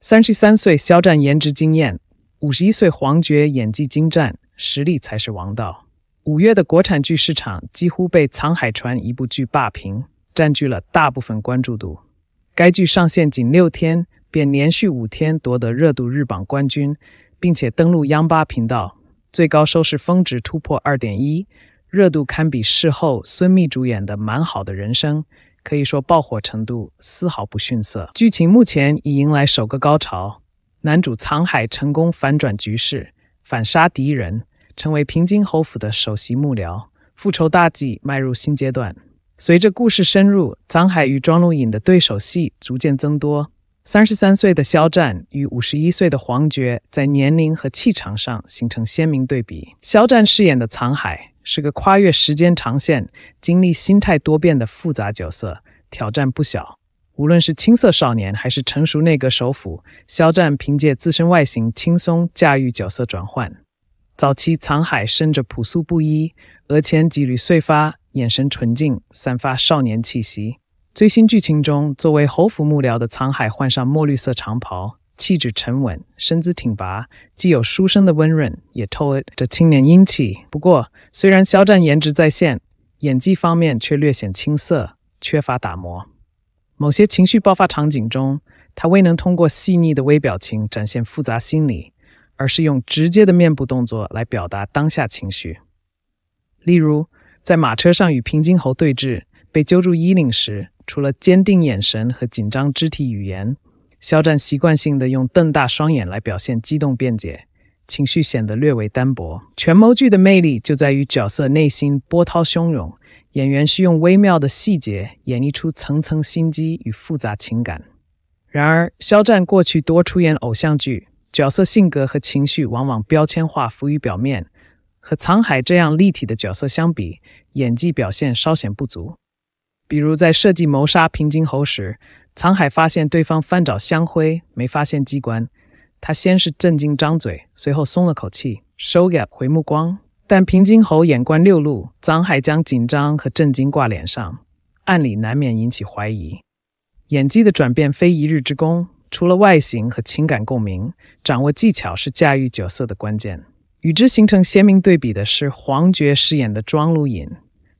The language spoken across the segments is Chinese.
33岁肖战颜值惊艳，51岁黄觉演技精湛，实力才是王道。5月的国产剧市场几乎被《沧海船》一部剧霸屏，占据了大部分关注度。该剧上线仅6天，便连续5天夺得热度日榜冠军，并且登陆央八频道，最高收视峰值突破 2.1， 热度堪比事后孙俪主演的《蛮好的人生》，可以说爆火程度丝毫不逊色。剧情目前已迎来首个高潮，男主沧海成功反转局势，反杀敌人，成为平津侯府的首席幕僚，复仇大计迈入新阶段。随着故事深入，沧海与庄如影的对手戏逐渐增多。33岁的肖战与51岁的黄觉在年龄和气场上形成鲜明对比。肖战饰演的沧海是个跨越时间长线、经历心态多变的复杂角色，挑战不小。无论是青涩少年还是成熟内阁首辅，肖战凭借自身外形轻松驾驭角色转换。早期沧海身着朴素不衣，额前几缕碎发，眼神纯净，散发少年气息。最新剧情中，作为侯府幕僚的沧海换上墨绿色长袍，气质沉稳，身姿挺拔，既有书生的温润，也透着青年英气。不过，虽然肖战颜值在线，演技方面却略显青涩，缺乏打磨。某些情绪爆发场景中，他未能通过细腻的微表情展现复杂心理，而是用直接的面部动作来表达当下情绪。例如，在马车上与平津侯对峙，被揪住衣领时，除了坚定眼神和紧张肢体语言，肖战习惯性地用瞪大双眼来表现激动辩解，情绪显得略为单薄。权谋剧的魅力就在于角色内心波涛汹涌，演员需用微妙的细节演绎出层层心机与复杂情感。然而，肖战过去多出演偶像剧，角色性格和情绪往往标签化浮于表面，和沧海这样立体的角色相比，演技表现稍显不足。比如在设计谋杀平津侯时，沧海发现对方翻找香灰，没发现机关，他先是震惊张嘴，随后松了口气，收敛回目光。但平津侯眼观六路，沧海将紧张和震惊挂脸上，暗里难免引起怀疑。演技的转变非一日之功，除了外形和情感共鸣，掌握技巧是驾驭角色的关键。与之形成鲜明对比的是黄觉饰演的庄如影，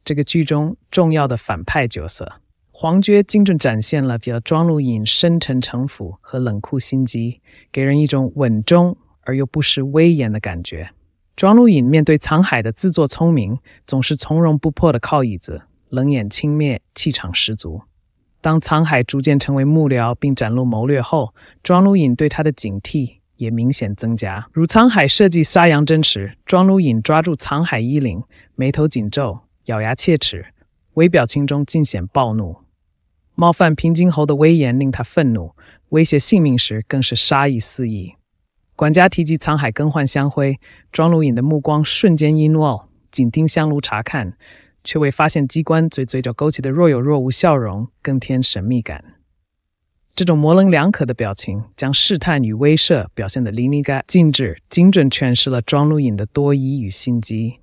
这个剧中重要的反派角色。黄觉精准展现了庄如影深沉城府和冷酷心机，给人一种稳重而又不失威严的感觉。庄如影面对沧海的自作聪明，总是从容不迫的靠椅子，冷眼轻蔑，气场十足。当沧海逐渐成为幕僚并展露谋略后，庄如影对他的警惕也明显增加。如沧海设计杀杨真时，庄如影抓住沧海衣领，眉头紧皱，咬牙切齿，微表情中尽显暴怒。冒犯平津侯的威严令他愤怒，威胁性命时更是杀意四溢。管家提及沧海更换香灰，庄如影的目光瞬间一怒，紧盯香炉查看，却未发现机关，嘴角勾起的若有若无笑容更添神秘感。这种模棱两可的表情，将试探与威慑表现得淋漓尽致，精准诠释了庄如影的多疑与心机。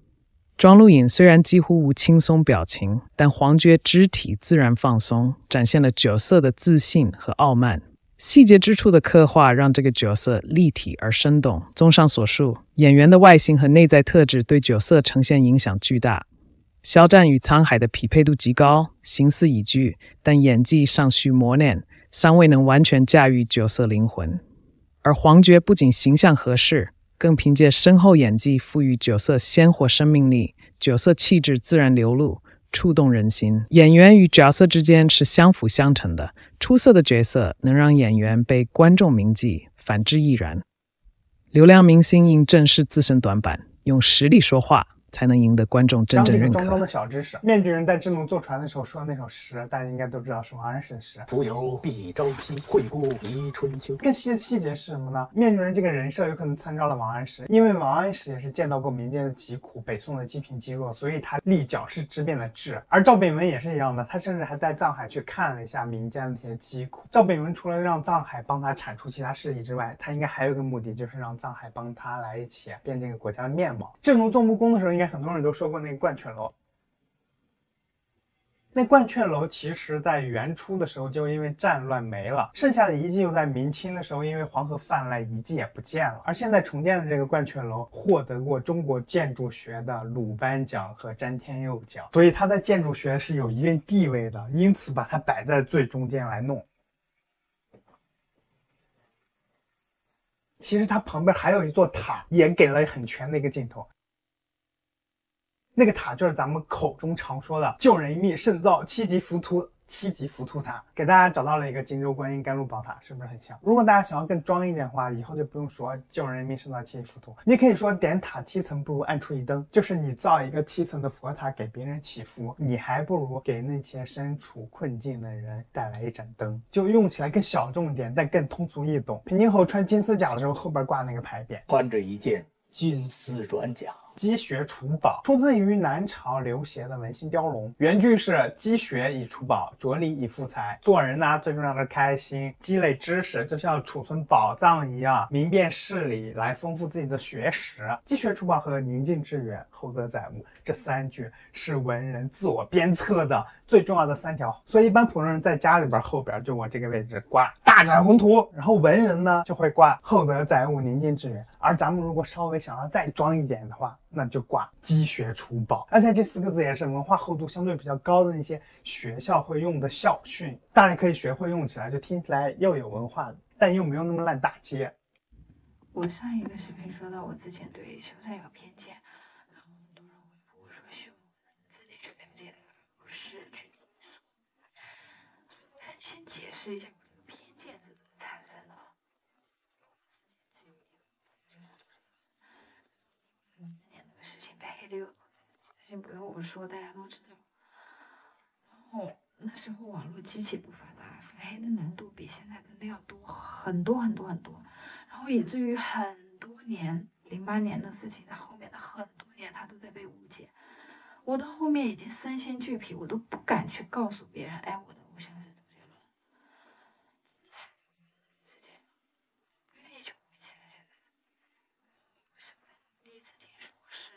庄如影虽然几乎无轻松表情，但黄觉肢体自然放松，展现了角色的自信和傲慢。细节之处的刻画让这个角色立体而生动。综上所述，演员的外形和内在特质对角色呈现影响巨大。肖战与沧海的匹配度极高，形似已具，但演技尚需磨练，尚未能完全驾驭角色灵魂。而黄觉不仅形象合适，更凭借深厚演技赋予角色鲜活生命力，角色气质自然流露，触动人心。演员与角色之间是相辅相成的，出色的角色能让演员被观众铭记，反之亦然。流量明星应正视自身短板，用实力说话，才能赢得观众真正认可。装装的小知识，面具人在智能坐船的时候说的那首诗，大家应该都知道是王安石的诗。蜉蝣必朝夕，惠顾宜春秋。更细的细节是什么呢？面具人这个人设有可能参照了王安石，因为王安石也是见到过民间的疾苦，北宋的积贫积弱，所以他立矫饰之变的治。而赵秉文也是一样的，他甚至还带藏海去看了一下民间的这些疾苦。赵秉文除了让藏海帮他铲除其他势力之外，他应该还有一个目的，就是让藏海帮他来一起变这个国家的面貌。智奴做木工的时候，应该很多人都说过那个灌泉楼。那鹳雀楼其实在元初的时候就因为战乱没了，剩下的遗迹又在明清的时候因为黄河泛滥，遗迹也不见了。而现在重建的这个鹳雀楼获得过中国建筑学的鲁班奖和詹天佑奖，所以它在建筑学是有一定地位的，因此把它摆在最中间来弄。其实它旁边还有一座塔，也给了很全的一个镜头。那个塔就是咱们口中常说的救人一命胜造七级浮屠塔，给大家找到了一个荆州观音甘露宝塔，是不是很像？如果大家想要更装一点的话，以后就不用说救人一命胜造七级浮屠，你可以说点塔七层不如暗处一灯，就是你造一个7层的佛塔给别人祈福，你还不如给那些身处困境的人带来一盏灯，就用起来更小众一点，但更通俗易懂。平津侯穿金丝甲的时候，后边挂那个牌匾，穿着一件金丝软甲。积学储宝出自于南朝刘勰的文心雕龙，原句是积学以储宝，着力以富财。做人呢，最重要的开心，积累知识就像储存宝藏一样，明辨事理来丰富自己的学识。积学储宝和宁静致远，厚德载物，这3句是文人自我鞭策的最重要的3条，所以一般普通人在家里边后边就往这个位置挂大展宏图，然后文人呢就会挂厚德载物、宁静致远。而咱们如果稍微想要再装一点的话，那就挂积学储宝。而且这4个字也是文化厚度相对比较高的那些学校会用的校训，大家可以学会用起来，就听起来又有文化，但又没有那么烂大街。我上一个视频说到我之前对修缮有偏见，然后很多人回复我说修自己去了解的，不是去听说。我想先解释一下我这个偏见是怎么产生的。这个相信不用我说，大家都知道。然后那时候网络极其不发达，反黑的难度比现在真的要多很多很多很多。然后以至于很多年，08年的事情，它后面的很多年它都在被误解。我到后面已经身心俱疲，我都不敢去告诉别人，哎，我的偶像是周杰伦。不愿意去回想现在。我是第一次听说是。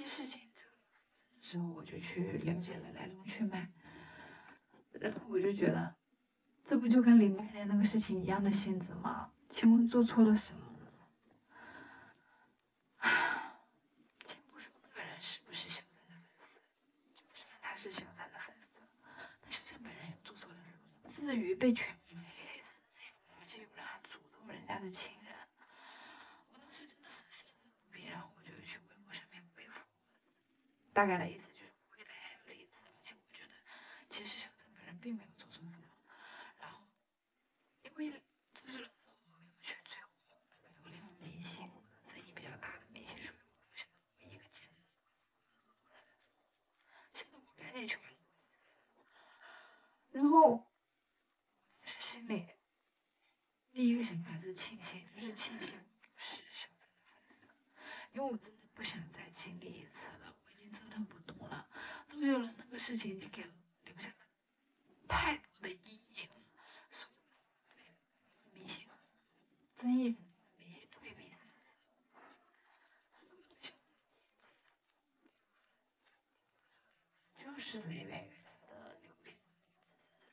事情之后，我就去了解了来龙去脉，然后我就觉得，这不就跟08年那个事情一样的性质吗？请问做错了什么呢？先不说那个人是不是小三的粉丝，就算他是小三的粉丝，那小三本人又做错了什么？至于被全民黑成那样，而且有人还诅咒人家的亲人，我当时真的很愤愤不平，然后我就去微博上面回复。大概的意思就是不会大家有理智，而且我觉得其实小三本人并没有做错什么。然后因为周杰伦之后我没有去追火流量明星争议比较大的明星，所以我就想我一个简单的现在我赶紧去玩。然后是心里第一个想法是庆幸，就是庆幸不是小三的粉丝，因为我真的不想再经历一次了。折腾不动了，周杰伦那个事情就给了留下了太多的阴影了，所以对明星争议明星退避三舍，就是雷源于他的流量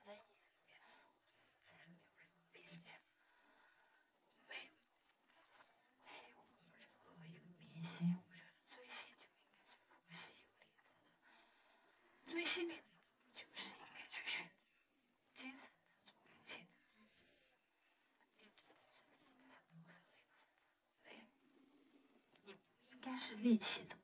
争议上面，本人没有任何偏见，没有任何一个明星。最心里的就是应该去选择精神自主感情，你知道是这样一个程度上的一个粉丝，你不应该是戾气这么